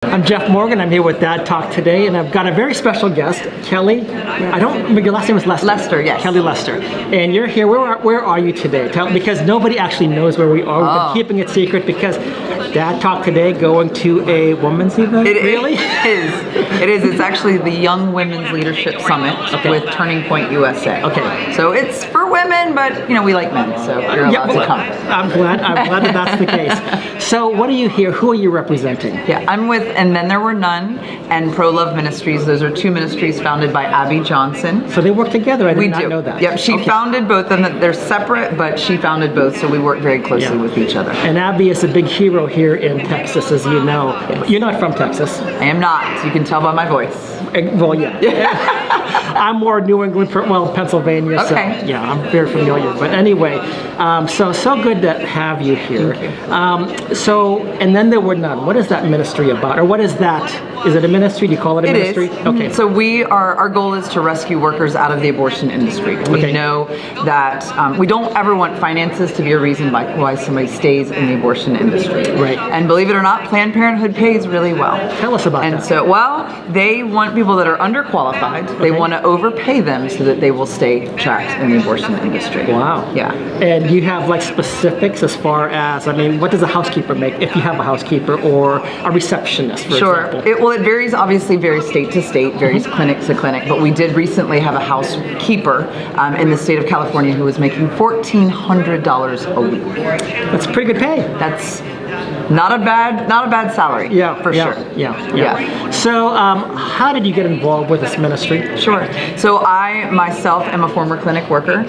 I'm Jeff Morgan. I'm here with Dad Talk today, and I've got a very special guest, Kelly. I don't remember your last name was Lester. Lester, yes. Kelly Lester. And you're here. Where are you today? Because nobody actually knows where we are. We've been keeping it secret because Dad Talk today going to a women's event. Really? It is. It's actually the Young Women's Leadership Summit with Turning Point USA. Okay. So it's for women, but we like men, so you're allowed to come. I'm glad that that's the case. So what are you here? Who are you representing? Yeah, I'm with And Then There Were None and Pro Love Ministries. Those are two ministries founded by Abby Johnson. So they work together. I did not know that. Yep, she founded both, and they're separate, but she founded both, so we work very closely with each other. And Abby is a big hero here in Texas, as you know. You're not from Texas. I am not. You can tell by my voice. Well, yeah. I'm more New England, Pennsylvania. Okay. So, yeah, I'm very familiar. But anyway, so good to have you here. So, And Then There Were None. What is that ministry about? Or what is that? Is it a ministry? Do you call it a ministry? It is. Okay. So our goal is to rescue workers out of the abortion industry. We know that we don't ever want finances to be a reason why somebody stays in the abortion industry. Right. And believe it or not, Planned Parenthood pays really well. Tell us about that. And so, they want people that are underqualified. They want to overpay them so that they will stay trapped in the abortion industry. Wow. Yeah. And do you have specifics as far as, what does a housekeeper make, if you have a housekeeper, or a receptionist, for example? It varies, obviously varies state to state, varies clinic to clinic, but we did recently have a housekeeper in the state of California who was making $1,400 a week. That's pretty good pay. That's not a bad salary. Yeah, for sure. Yeah. So, how did you get involved with this ministry? Sure. So I myself am a former clinic worker.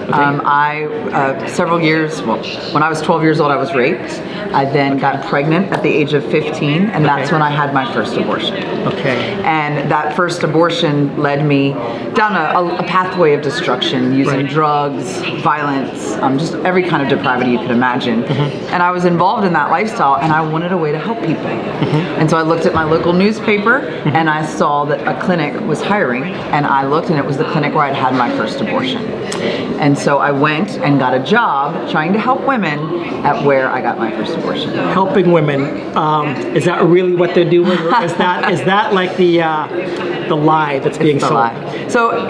Several years, when I was 12 years old, I was raped. I then got pregnant at the age of 15, and that's when I had my first abortion. Okay. And that first abortion led me down a pathway of destruction, using drugs, violence, just every kind of depravity you could imagine. And I was involved in that lifestyle, and I wanted a way to help people. And so I looked at my local newspaper, and I saw that a clinic was hiring, and I looked, and it was the clinic where I'd had my first abortion. And so I went and got a job trying to help women at where I got my first abortion. Helping women, is that really what they're doing? Or is that like the lie that's being sold? Lie. So,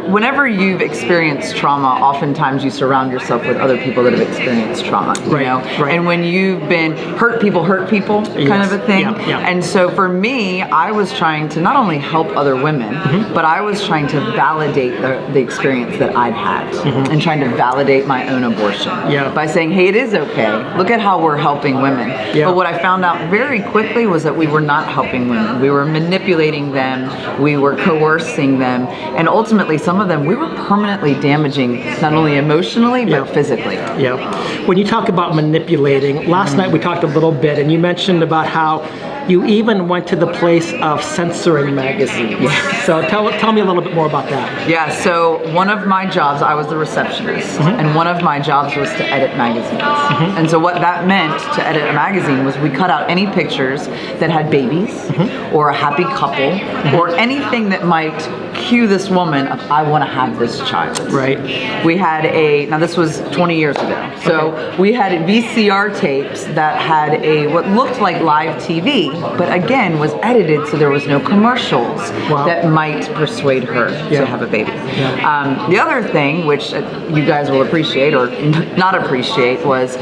whenever you've experienced trauma, oftentimes you surround yourself with other people that have experienced trauma, you know? Right. And when you've been hurt people kind of a thing. Yeah. And so for me, I was trying to not only help other women, but I was trying to validate the experience that I'd had and trying to validate my own abortion by saying, hey, it is okay. Look at how we're helping women. Yeah. But what I found out very quickly was that we were not helping women. We were manipulating them. We were coercing them. And ultimately, some of them we were permanently damaging, not only emotionally but physically. Yeah. When you talk about manipulating, last night we talked a little bit, and you mentioned about how you even went to the place of censoring magazines. Yes. So tell me a little bit more about that. Yeah, so one of my jobs, I was the receptionist, and one of my jobs was to edit magazines. And so what that meant to edit a magazine was we cut out any pictures that had babies, or a happy couple, or anything that might cue this woman of, I want to have this child. Right. We had now this was 20 years ago, so we had VCR tapes that had what looked like live TV, but again was edited so there was no commercials that might persuade her to have a baby. Yeah. The other thing, which you guys will appreciate or not appreciate, was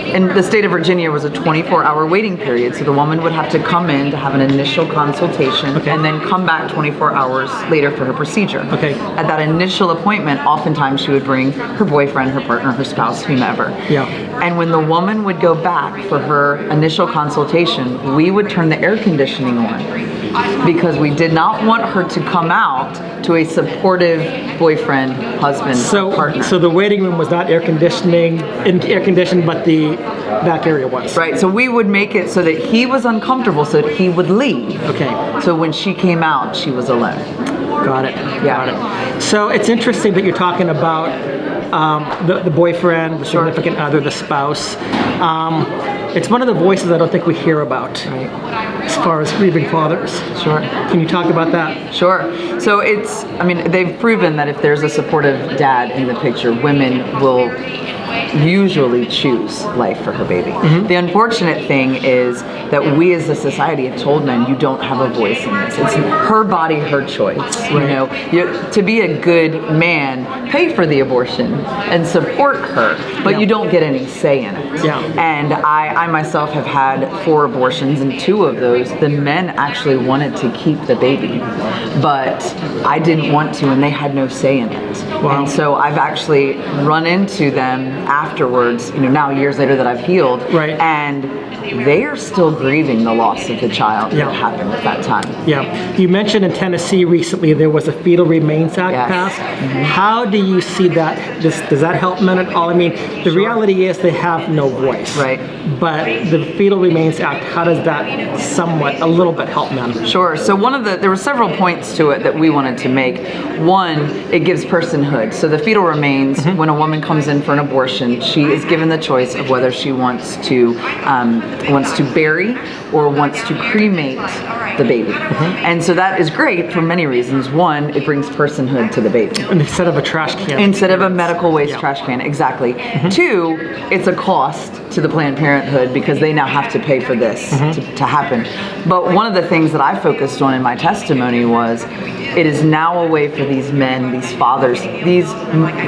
in the state of Virginia was a 24-hour waiting period, so the woman would have to come in to have an initial consultation and then come back 24 hours later for her procedure. At that initial appointment, oftentimes she would bring her boyfriend, her partner, her spouse, whomever. And when the woman would go back for her initial consultation, we would turn the air conditioning on because we did not want her to come out to a supportive boyfriend, husband, partner. So the waiting room was not air conditioned, but the back area was. Right, so we would make it so that he was uncomfortable so that he would leave. So when she came out, she was alone. Got it. Got it. So it's interesting that you're talking about the boyfriend, the significant other, the spouse. It's one of the voices I don't think we hear about as far as grieving fathers. Sure. Can you talk about that? Sure. So they've proven that if there's a supportive dad in the picture, women will usually choose life for her baby. The unfortunate thing is that we as a society have told men, you don't have a voice in this. It's her body, her choice. You know, to be a good man, pay for the abortion and support her, but you don't get any say in it. And I myself have had 4 abortions, and 2 of those, the men actually wanted to keep the baby, but I didn't want to, and they had no say in it. And so I've actually run into them afterwards, you know, now years later that I've healed, and they are still grieving the loss of the child that happened at that time. You mentioned in Tennessee recently there was a Fetal Remains Act passed. How do you see that? Does that help men at all? I mean, the reality is they have no voice. But the Fetal Remains Act, how does that somewhat, a little bit help men? Sure. So there were several points to it that we wanted to make. One, it gives personhood. So the fetal remains, when a woman comes in for an abortion, she is given the choice of whether she wants to bury or wants to cremate the baby. And so that is great for many reasons. One, it brings personhood to the baby. Instead of a trash can. Instead of a medical waste trash can, exactly. 2, it's a cost to the Planned Parenthood because they now have to pay for this to happen. But one of the things that I focused on in my testimony was it is now a way for these men, these fathers, these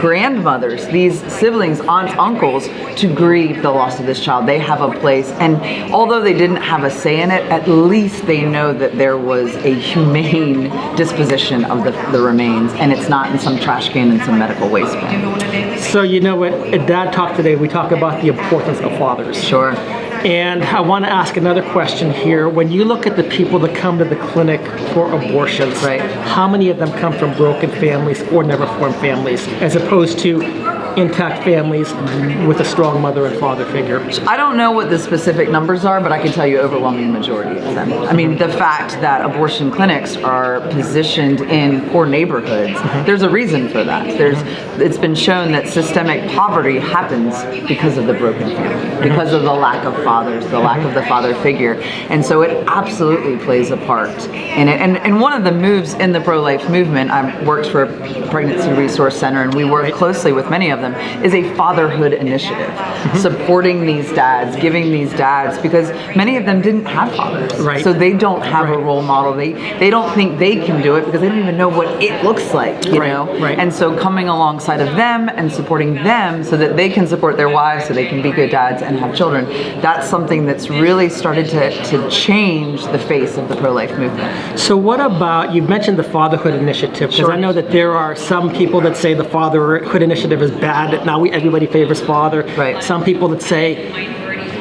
grandmothers, these siblings, aunts, uncles to grieve the loss of this child. They have a place, and although they didn't have a say in it, at least they know that there was a humane disposition of the remains, and it's not in some trash can in some medical waste bin. So you know what, at Dad Talk today, we talk about the importance of fathers. Sure. And I want to ask another question here. When you look at the people that come to the clinic for abortions, how many of them come from broken families or never formed families, as opposed to intact families with a strong mother and father figure? I don't know what the specific numbers are, but I can tell you overwhelming majority of them. I mean, the fact that abortion clinics are positioned in poor neighborhoods, there's a reason for that. It's been shown that systemic poverty happens because of the broken family, because of the lack of fathers, the lack of the father figure. And so it absolutely plays a part in it. And one of the moves in the pro-life movement, I worked for a pregnancy resource center, and we work closely with many of them, is a Fatherhood Initiative, supporting these dads, giving these dads, because many of them didn't have fathers, so they don't have a role model. They don't think they can do it because they don't even know what it looks like, you know. And so coming alongside of them and supporting them so that they can support their wives, so they can be good dads and have children, that's something that's really started to change the face of the pro-life movement. So what about, you mentioned the Fatherhood Initiative, because I know that there are some people that say the Fatherhood Initiative is bad. Now everybody favors father. Some people that say,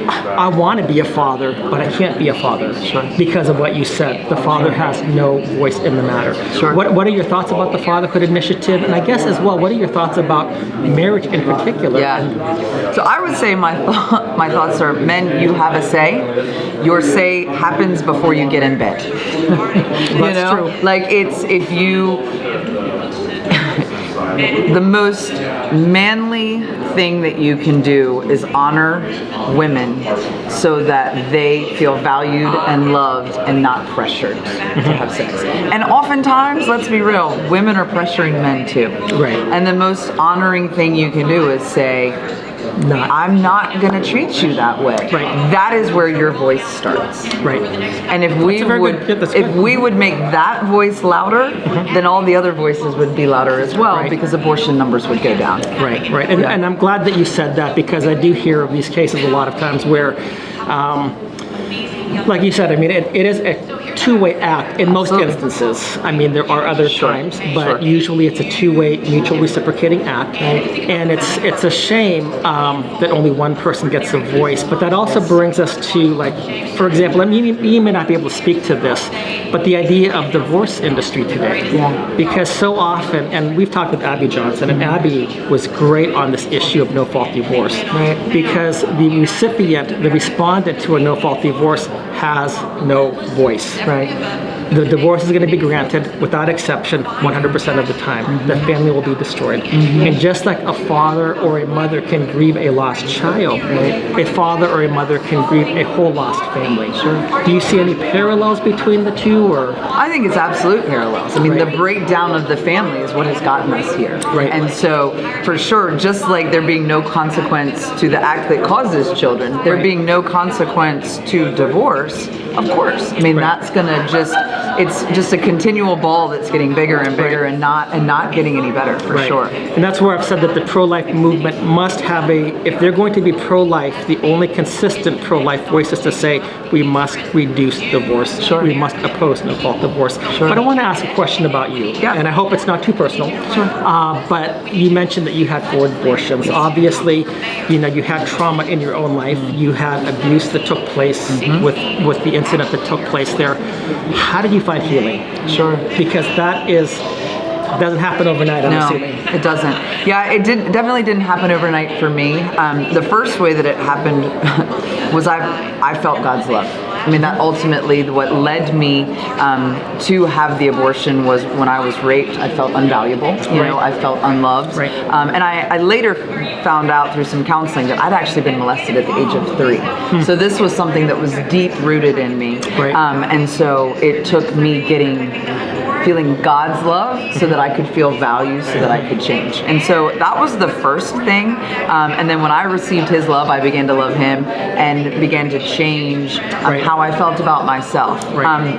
I want to be a father, but I can't be a father because of what you said. The father has no voice in the matter. What are your thoughts about the Fatherhood Initiative? And I guess as well, what are your thoughts about marriage in particular? So I would say my thoughts are, men, you have a say. Your say happens before you get in bed. That's true. Like if you... The most manly thing that you can do is honor women so that they feel valued and loved and not pressured to have sex. And oftentimes, let's be real, women are pressuring men too. And the most honoring thing you can do is say, I'm not going to treat you that way. That is where your voice starts. And if we would make that voice louder, then all the other voices would be louder as well, because abortion numbers would go down. And I'm glad that you said that, because I do hear of these cases a lot of times where, like you said, I mean, it is a two-way act in most instances. I mean, there are other times, but usually it's a two-way, mutual reciprocating act. And it's a shame that only one person gets a voice. But that also brings us to, like, for example, I mean, you may not be able to speak to this, but the idea of divorce industry today. Because so often, and we've talked with Abby Johnson, and Abby was great on this issue of no-fault divorce. Because the recipient, the respondent to a no-fault divorce, has no voice. Right. The divorce is going to be granted without exception 100% of the time. The family will be destroyed. And just like a father or a mother can grieve a lost child, a father or a mother can grieve a whole lost family. Sure. Do you see any parallels between the two? Or I think it's absolute parallels. I mean, the breakdown of the family is what has gotten us here. Right. And so, for sure, just like there being no consequence to the act that causes children, there being no consequence to divorce, of course. I mean, that's going to it's just a continual ball that's getting bigger and bigger and not getting any better, for sure. And that's where I've said that the pro-life movement must have if they're going to be pro-life, the only consistent pro-life voice is to say, we must reduce divorce. Sure. We must oppose no-fault divorce. Sure. But I want to ask a question about you. Yeah. And I hope it's not too personal. Sure. But you mentioned that you had 4 abortions. Obviously, you had trauma in your own life. You had abuse that took place with the incident that took place there. How did you find healing? Sure. Because that doesn't happen overnight, I'm assuming. It doesn't. Yeah, it definitely didn't happen overnight for me. The first way that it happened was I felt God's love. I mean, that ultimately what led me to have the abortion was when I was raped, I felt unvaluable. You know, I felt unloved. Right. And I later found out through some counseling that I'd actually been molested at the age of 3. So this was something that was deep rooted in me. Right. And so it took me feeling God's love so that I could feel value, so that I could change. And so that was the first thing. And then when I received his love, I began to love him and began to change how I felt about myself. Right.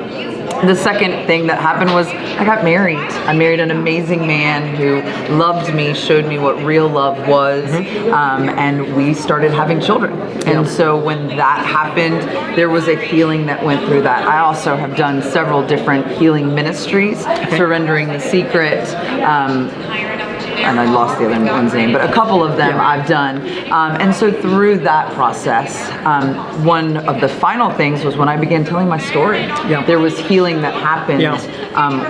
The second thing that happened was I got married. I married an amazing man who loved me, showed me what real love was, and we started having children. And so when that happened, there was a healing that went through that. I also have done several different healing ministries, Surrendering the Secret, and I lost the other one's name, but a couple of them I've done. And so through that process, one of the final things was when I began telling my story. Yeah. There was healing that happened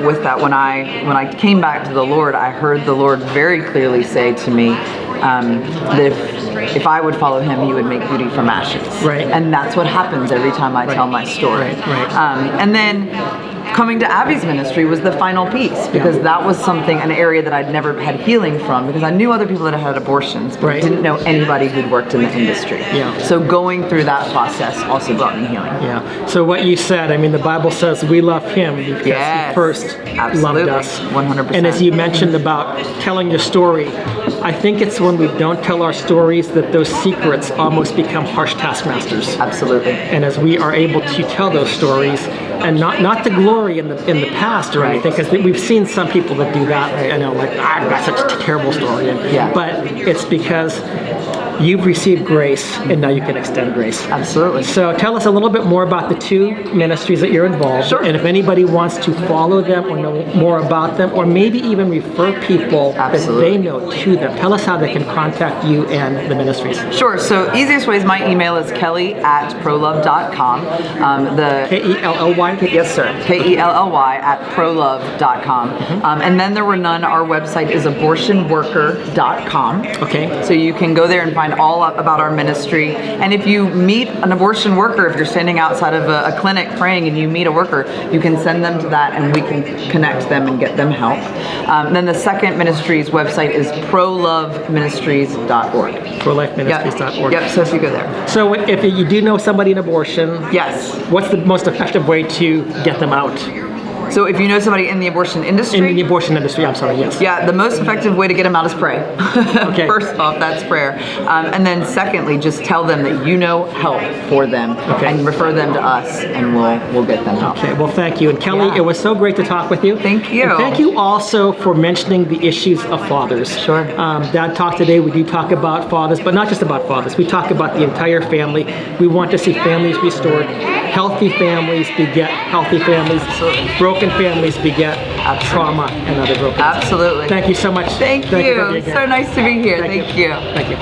with that. When I came back to the Lord, I heard the Lord very clearly say to me that if I would follow him, he would make beauty from ashes. Right. And that's what happens every time I tell my story. Right. And then coming to Abby's ministry was the final piece, because that was an area that I'd never had healing from, because I knew other people that had abortions, but I didn't know anybody who'd worked in the industry. Yeah. So going through that process also brought me healing. Yeah. So what you said, I mean, the Bible says we love him because he first loved us. 100%. And as you mentioned about telling your story, I think it's when we don't tell our stories that those secrets almost become harsh taskmasters. Absolutely. And as we are able to tell those stories, and not to glory in the past or anything, because we've seen some people that do that. You know, like, I've got such a terrible story. But it's because you've received grace, and now you can extend grace. Absolutely. So tell us a little bit more about the 2 ministries that you're involved in, and if anybody wants to follow them or know more about them, or maybe even refer people that they know to them. Tell us how they can contact you and the ministries. Sure. So easiest way is my email is kelly@prolove.com. Kelly? Yes, sir. KELLY@prolove.com. And then there were none. Our website is abortionworker.com. Okay. So you can go there and find all about our ministry. And if you meet an abortion worker, if you're standing outside of a clinic praying and you meet a worker, you can send them to that and we can connect them and get them help. Then the second ministry's website is proloveministries.org. ProLifeMinistries.org. Yep, so if you go there. So if you do know somebody in abortion, Yes. what's the most effective way to get them out? So if you know somebody in the abortion industry? In the abortion industry, I'm sorry, yes. Yeah, the most effective way to get them out is pray. Okay. First off, that's prayer. And then secondly, just tell them that you know help for them and refer them to us, and we'll get them help. Okay, well, thank you. And Kelly, it was so great to talk with you. Thank you. And thank you also for mentioning the issues of fathers. Sure. Dad Talk today, we do talk about fathers, but not just about fathers. We talk about the entire family. We want to see families restored. Healthy families beget healthy families. Absolutely. Broken families beget trauma and other broken. Absolutely. Thank you so much. Thank you. So nice to be here. Thank you. Thank you.